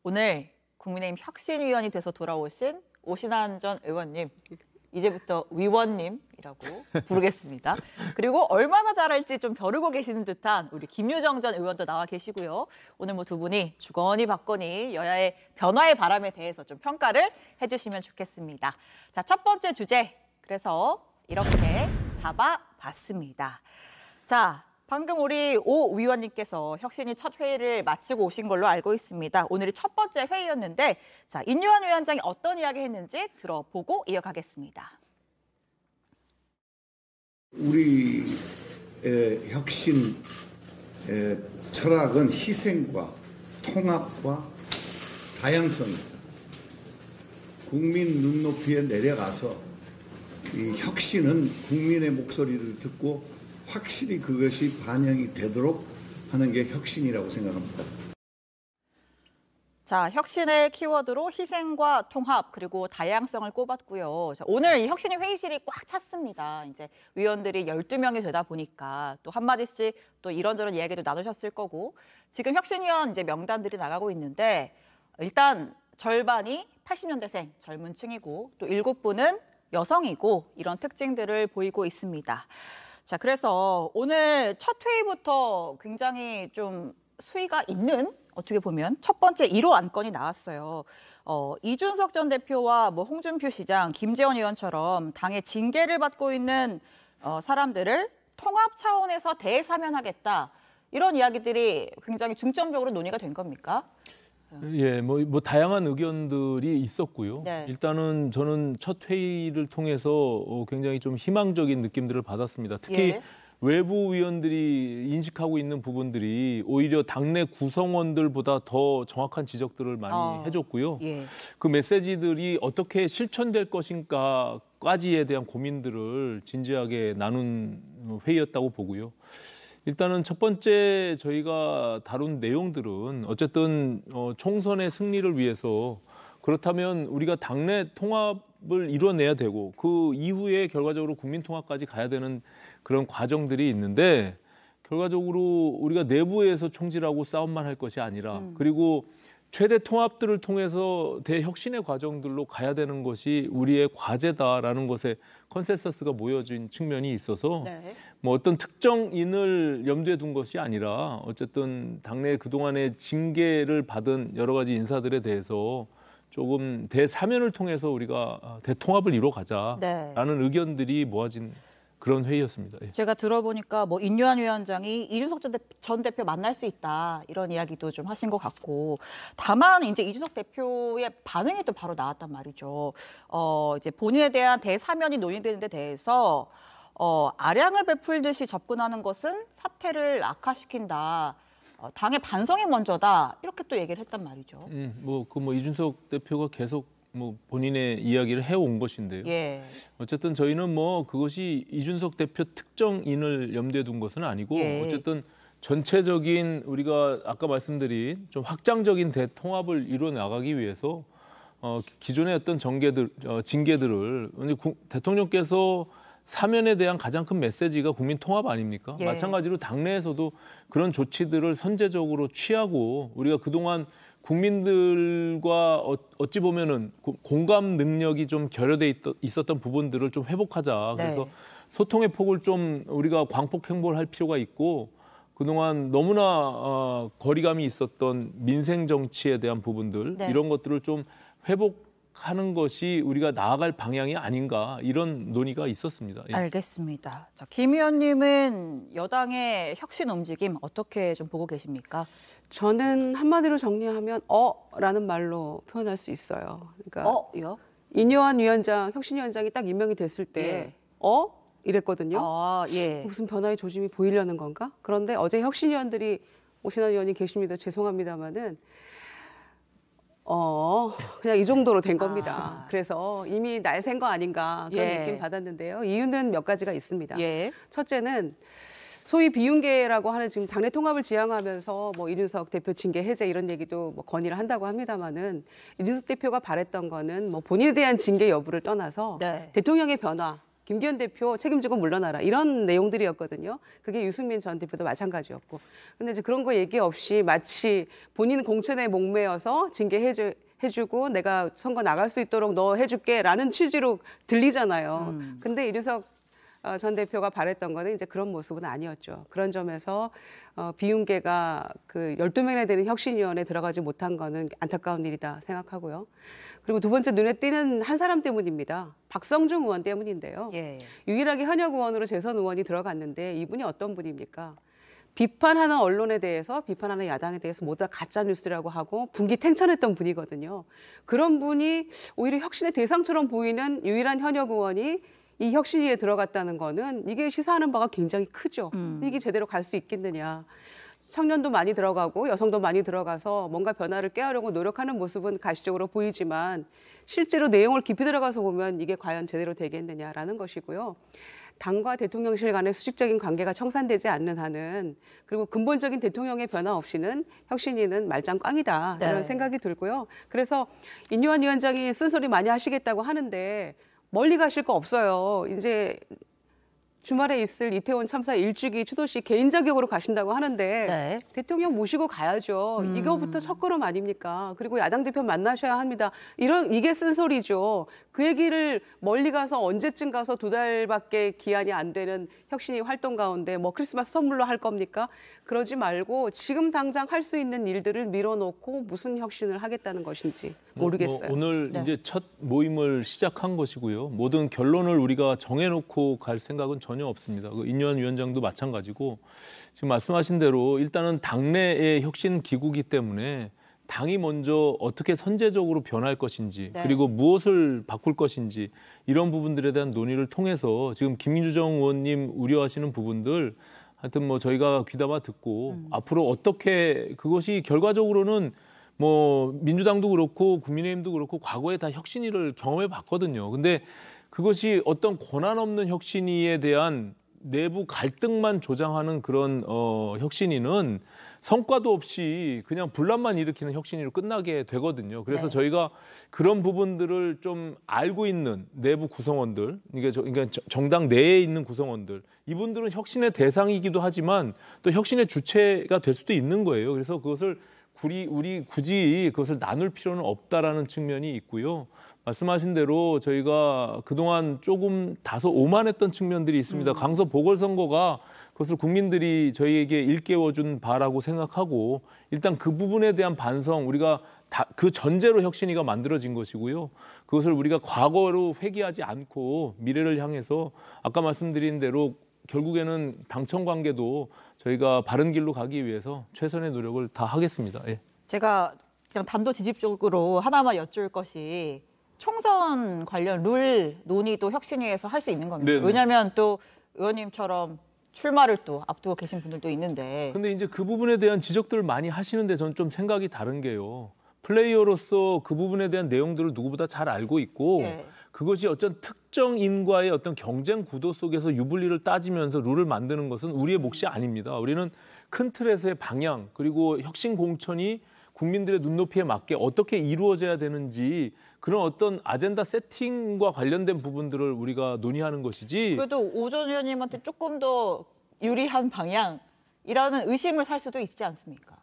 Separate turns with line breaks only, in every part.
오늘 국민의힘 혁신위원이 돼서 돌아오신 오신환 전 의원님, 이제부터 위원님이라고 부르겠습니다. 그리고 얼마나 잘할지 좀 벼르고 계시는 듯한 우리 김유정 전 의원도 나와 계시고요. 오늘 뭐 두 분이 주거니 받거니 여야의 변화의 바람에 대해서 좀 평가를 해주시면 좋겠습니다. 자, 첫 번째 주제, 그래서 이렇게 잡아봤습니다. 자, 방금 우리 오 위원님께서 혁신위 첫 회의를 마치고 오신 걸로 알고 있습니다. 오늘이 첫 번째 회의였는데, 자, 인유한 위원장이 어떤 이야기 했는지 들어보고 이어가겠습니다.
우리의 혁신 철학은 희생과 통합과 다양성입니다. 국민 눈높이에 내려가서 이 혁신은 국민의 목소리를 듣고 확실히 그것이 반영이 되도록 하는 게 혁신이라고 생각합니다.
자, 혁신의 키워드로 희생과 통합 그리고 다양성을 꼽았고요. 자, 오늘 이 혁신의 회의실이 꽉 찼습니다. 이제 위원들이 12명이 되다 보니까 또 한마디씩 또 이런저런 이야기도 나누셨을 거고, 지금 혁신위원 이제 명단들이 나가고 있는데, 일단 절반이 80년대생 젊은 층이고 또 7분은 여성이고, 이런 특징들을 보이고 있습니다. 자, 그래서 오늘 첫 회의부터 굉장히 좀 수위가 있는, 어떻게 보면 첫 번째 1호 안건이 나왔어요. 이준석 전 대표와 뭐 홍준표 시장, 김재원 의원처럼 당의 징계를 받고 있는 사람들을 통합 차원에서 대사면하겠다. 이런 이야기들이 굉장히 중점적으로 논의가 된 겁니까?
예, 뭐 다양한 의견들이 있었고요.
네.
일단은 저는 첫 회의를 통해서 굉장히 좀 희망적인 느낌들을 받았습니다. 특히
예.
외부 의원들이 인식하고 있는 부분들이 오히려 당내 구성원들보다 더 정확한 지적들을 많이 해줬고요.
예.
그 메시지들이 어떻게 실천될 것인가까지에 대한 고민들을 진지하게 나눈 회의였다고 보고요. 일단은 첫 번째 저희가 다룬 내용들은 어쨌든 총선의 승리를 위해서, 그렇다면 우리가 당내 통합을 이뤄내야 되고 그 이후에 결과적으로 국민 통합까지 가야 되는 그런 과정들이 있는데, 결과적으로 우리가 내부에서 총질하고 싸움만 할 것이 아니라 그리고 최대 통합들을 통해서 대혁신의 과정들로 가야 되는 것이 우리의 과제다라는 것에 컨센서스가 모여진 측면이 있어서
네.
뭐 어떤 특정인을 염두에 둔 것이 아니라 어쨌든 당내 그동안의 징계를 받은 여러 가지 인사들에 대해서 조금 대사면을 통해서 우리가 대통합을 이뤄가자라는 의견들이 모아진 그런 회의였습니다. 예.
제가 들어보니까 뭐 인유한 위원장이 이준석 전 대표 만날 수 있다, 이런 이야기도 좀 하신 것 같고, 다만 이제 이준석 대표의 반응이 또 바로 나왔단 말이죠. 이제 본인에 대한 대사면이 논의되는 데 대해서 아량을 베풀듯이 접근하는 것은 사태를 악화시킨다. 당의 반성이 먼저다, 이렇게 또 얘기를 했단 말이죠.
이준석 대표가 계속 본인의 이야기를 해온 것인데요.
예.
어쨌든 저희는 그것이 이준석 대표 특정인을 염두에 둔 것은 아니고,
예.
어쨌든 전체적인 우리가 아까 말씀드린 좀 확장적인 대통합을 이뤄 나가기 위해서 기존의 어떤 징계들을 대통령께서 사면에 대한 가장 큰 메시지가 국민 통합 아닙니까?
예.
마찬가지로 당내에서도 그런 조치들을 선제적으로 취하고, 우리가 그동안 국민들과 어찌 보면은 공감 능력이 좀 결여돼 있었던 부분들을 좀 회복하자. 그래서
네.
소통의 폭을 좀 우리가 광폭 행보를 할 필요가 있고, 그동안 너무나 거리감이 있었던 민생 정치에 대한 부분들,
네.
이런 것들을 좀 회복하는 것이 우리가 나아갈 방향이 아닌가, 이런 논의가 있었습니다. 예.
알겠습니다. 자, 김 의원님은 여당의 혁신 움직임 어떻게 좀 보고 계십니까?
저는 한마디로 정리하면 라는 말로 표현할 수 있어요. 그러니까
요?
인유한 위원장, 혁신위원장이 딱 임명이 됐을 때 이랬거든요.
예.
무슨 변화의 조짐이 보이려는 건가? 그런데 어제 혁신위원들이, 오신환 의원이 계십니다. 죄송합니다마는 그냥 이 정도로 된 겁니다. 그래서 이미 날 샌 거 아닌가, 그런 느낌 받았는데요. 이유는 몇 가지가 있습니다.
예.
첫째는 소위 비윤계라고 하는, 지금 당내 통합을 지향하면서 뭐 이준석 대표 징계 해제 이런 얘기도 뭐 건의를 한다고 합니다만은, 이준석 대표가 바랬던 거는 뭐 본인에 대한 징계 여부를 떠나서
네.
대통령의 변화, 김기현 대표 책임지고 물러나라 이런 내용들이었거든요. 그게 유승민 전 대표도 마찬가지였고. 근데 이제 그런 거 얘기 없이 마치 본인 공천에 목매어서 징계해주고 내가 선거 나갈 수 있도록 너 해줄게라는 취지로 들리잖아요. 근데 이준석 전 대표가 바랬던 거는 이제 그런 모습은 아니었죠. 그런 점에서 비윤계가 그 12명이나 되는 혁신위원회에 들어가지 못한 거는 안타까운 일이다 생각하고요. 그리고 두 번째 눈에 띄는 한 사람 때문입니다. 박성중 의원 때문인데요.
예.
유일하게 현역 의원으로 재선 의원이 들어갔는데 이분이 어떤 분입니까? 비판하는 언론에 대해서 비판하는 야당에 대해서 모두 다 가짜 뉴스라고 하고 분기탱천했던 분이거든요. 그런 분이 오히려 혁신의 대상처럼 보이는 유일한 현역 의원이 이 혁신위에 들어갔다는 거는 이게 시사하는 바가 굉장히 크죠. 이게 제대로 갈 수 있겠느냐. 청년도 많이 들어가고 여성도 많이 들어가서 뭔가 변화를 깨우려고 노력하는 모습은 가시적으로 보이지만 실제로 내용을 깊이 들어가서 보면 이게 과연 제대로 되겠느냐라는 것이고요. 당과 대통령실 간의 수직적인 관계가 청산되지 않는 한은 그리고 근본적인 대통령의 변화 없이는 혁신위는 말짱 꽝이다. 이런 생각이 들고요. 그래서 인요한 위원장이 쓴소리 많이 하시겠다고 하는데 멀리 가실 거 없어요. 이제 주말에 있을 이태원 참사 일주기 추도식 개인 자격으로 가신다고 하는데
네.
대통령 모시고 가야죠. 이거부터 첫걸음 아닙니까? 그리고 야당 대표 만나셔야 합니다. 이게 쓴소리죠. 그 얘기를 멀리 가서 언제쯤 가서 2달밖에 기한이 안 되는 혁신위 활동 가운데 뭐 크리스마스 선물로 할 겁니까? 그러지 말고 지금 당장 할 수 있는 일들을 밀어놓고 무슨 혁신을 하겠다는 것인지 모르겠어요.
오늘
네.
이제 첫 모임을 시작한 것이고요. 모든 결론을 우리가 정해놓고 갈 생각은 전혀 없습니다. 그 인요한 위원장도 마찬가지고 지금 말씀하신 대로 일단은 당내의 혁신 기구이기 때문에 당이 먼저 어떻게 선제적으로 변할 것인지
네.
그리고 무엇을 바꿀 것인지 이런 부분들에 대한 논의를 통해서 지금 김주정 의원님 우려하시는 부분들 하여튼 뭐 저희가 귀담아 듣고 앞으로 어떻게 그것이 결과적으로는 뭐 민주당도 그렇고 국민의힘도 그렇고 과거에 다 혁신위를 경험해 봤거든요. 근데 그것이 어떤 권한 없는 혁신위에 대한 내부 갈등만 조장하는 그런 혁신위는 성과도 없이 그냥 분란만 일으키는 혁신위로 끝나게 되거든요. 그래서
네.
저희가 그런 부분들을 좀 알고 있는 내부 구성원들, 그러니까 정당 내에 있는 구성원들, 이분들은 혁신의 대상이기도 하지만 또 혁신의 주체가 될 수도 있는 거예요. 그래서 그것을 우리 굳이 그것을 나눌 필요는 없다라는 측면이 있고요. 말씀하신 대로 저희가 그동안 조금 다소 오만했던 측면들이 있습니다. 강서 보궐선거가 그것을 국민들이 저희에게 일깨워준 바라고 생각하고 일단 그 부분에 대한 반성 우리가 그 전제로 혁신위가 만들어진 것이고요. 그것을 우리가 과거로 회귀하지 않고 미래를 향해서 아까 말씀드린 대로 결국에는 당청 관계도 저희가 바른 길로 가기 위해서 최선의 노력을 다 하겠습니다. 예.
제가 그냥 단도직입적으로 하나만 여쭐 것이 총선 관련 룰 논의도 혁신위에서 할 수 있는 겁니다.
네네.
왜냐하면 또 의원님처럼 출마를 또 앞두고 계신 분들도 있는데.
근데 이제 그 부분에 대한 지적들을 많이 하시는데 저는 좀 생각이 다른 게요. 플레이어로서 그 부분에 대한 내용들을 누구보다 잘 알고 있고
예.
그것이 어떤 특정인과의 어떤 경쟁 구도 속에서 유불리를 따지면서 룰을 만드는 것은 우리의 몫이 아닙니다. 우리는 큰 틀에서의 방향 그리고 혁신 공천이 국민들의 눈높이에 맞게 어떻게 이루어져야 되는지 그런 어떤 아젠다 세팅과 관련된 부분들을 우리가 논의하는 것이지.
그래도 오 전 의원님한테 조금 더 유리한 방향이라는 의심을 살 수도 있지 않습니까?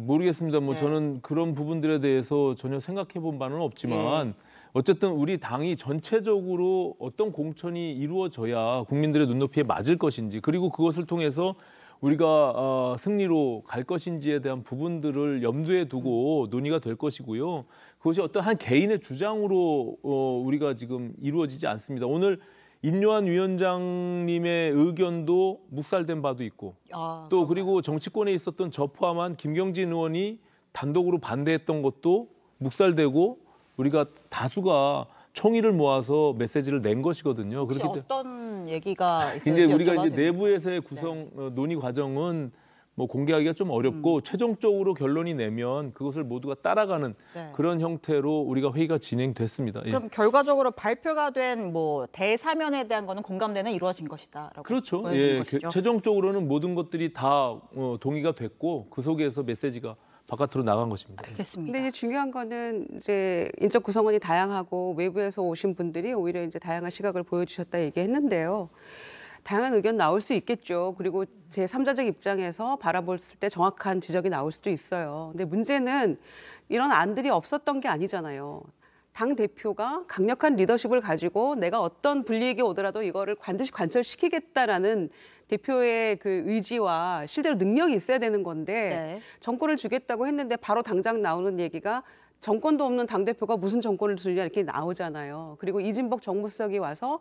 모르겠습니다. 뭐
네.
저는 그런 부분들에 대해서 전혀 생각해 본 바는 없지만 어쨌든 우리 당이 전체적으로 어떤 공천이 이루어져야 국민들의 눈높이에 맞을 것인지 그리고 그것을 통해서 우리가 승리로 갈 것인지에 대한 부분들을 염두에 두고 논의가 될 것이고요. 그것이 어떤 한 개인의 주장으로 우리가 지금 이루어지지 않습니다. 오늘 인요한 위원장님의 의견도 묵살된 바도 있고 또 그리고 정치권에 있었던 저 포함한 김경진 의원이 단독으로 반대했던 것도 묵살되고 우리가 다수가 총의를 모아서 메시지를 낸 것이거든요.
혹시
그렇기 때문에
어떤 얘기가 있을지
이제 우리가
여쭤봐도
이제 내부에서의 구성 논의 과정은 뭐 공개하기가 좀 어렵고 최종적으로 결론이 내면 그것을 모두가 따라가는
네.
그런 형태로 우리가 회의가 진행됐습니다. 예.
그럼 결과적으로 발표가 된 뭐 대사면에 대한 거는 공감대는 이루어진 것이다라고
그렇죠.
보여지는
예,
것이죠.
최종적으로는 모든 것들이 다 동의가 됐고 그 속에서 메시지가 바깥으로 나간 것입니다.
알겠습니다.
근데 이제 중요한 거는 이제 인적 구성원이 다양하고 외부에서 오신 분들이 오히려 이제 다양한 시각을 보여주셨다 얘기했는데요. 다양한 의견 나올 수 있겠죠. 그리고 제 3자적 입장에서 바라봤을 때 정확한 지적이 나올 수도 있어요. 근데 문제는 이런 안들이 없었던 게 아니잖아요. 당 대표가 강력한 리더십을 가지고 내가 어떤 불이익이 오더라도 이거를 반드시 관철시키겠다라는 대표의 그 의지와 실제로 능력이 있어야 되는 건데
네.
정권을 주겠다고 했는데 바로 당장 나오는 얘기가 정권도 없는 당대표가 무슨 정권을 주느냐 이렇게 나오잖아요. 그리고 이진복 정무수석이 와서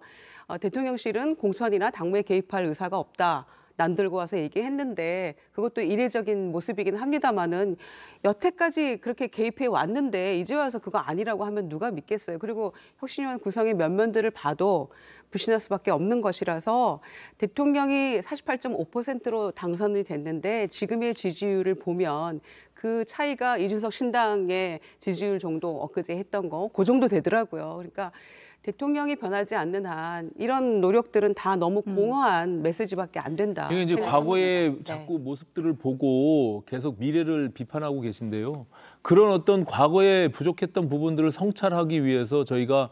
대통령실은 공천이나 당무에 개입할 의사가 없다. 난 들고 와서 얘기했는데 그것도 이례적인 모습이긴 합니다만은 여태까지 그렇게 개입해 왔는데 이제 와서 그거 아니라고 하면 누가 믿겠어요. 그리고 혁신위원 구성의 면면들을 봐도 불신할 수밖에 없는 것이라서 대통령이 48.5%로 당선이 됐는데 지금의 지지율을 보면 그 차이가 이준석 신당의 지지율 정도 엊그제 했던 거 그 정도 되더라고요. 그러니까 대통령이 변하지 않는 한 이런 노력들은 다 너무 공허한 메시지밖에 안 된다.
이게 이제
생각합니다.
과거의
네.
자꾸 모습들을 보고 계속 미래를 비판하고 계신데요. 그런 어떤 과거에 부족했던 부분들을 성찰하기 위해서 저희가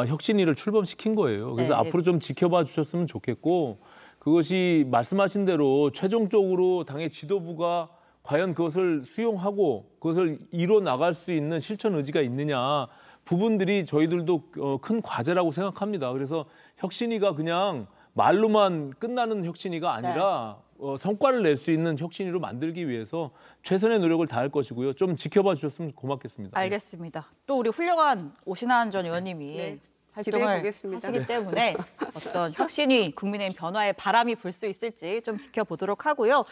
혁신위를 출범시킨 거예요. 그래서
네.
앞으로 좀 지켜봐 주셨으면 좋겠고 그것이 말씀하신 대로 최종적으로 당의 지도부가 과연 그것을 수용하고 그것을 이뤄 나갈 수 있는 실천 의지가 있느냐 부분들이 저희들도 큰 과제라고 생각합니다. 그래서 혁신위가 그냥 말로만 끝나는 혁신위가 아니라 성과를 낼 수 있는 혁신위로 만들기 위해서 최선의 노력을 다할 것이고요. 좀 지켜봐 주셨으면 고맙겠습니다.
알겠습니다. 또 우리 훌륭한 오신환 전 의원님이
네,
활동을
기대해 보겠습니다.
하시기 때문에 어떤 혁신이 국민의힘 변화에 바람이 불 수 있을지 좀 지켜보도록 하고요.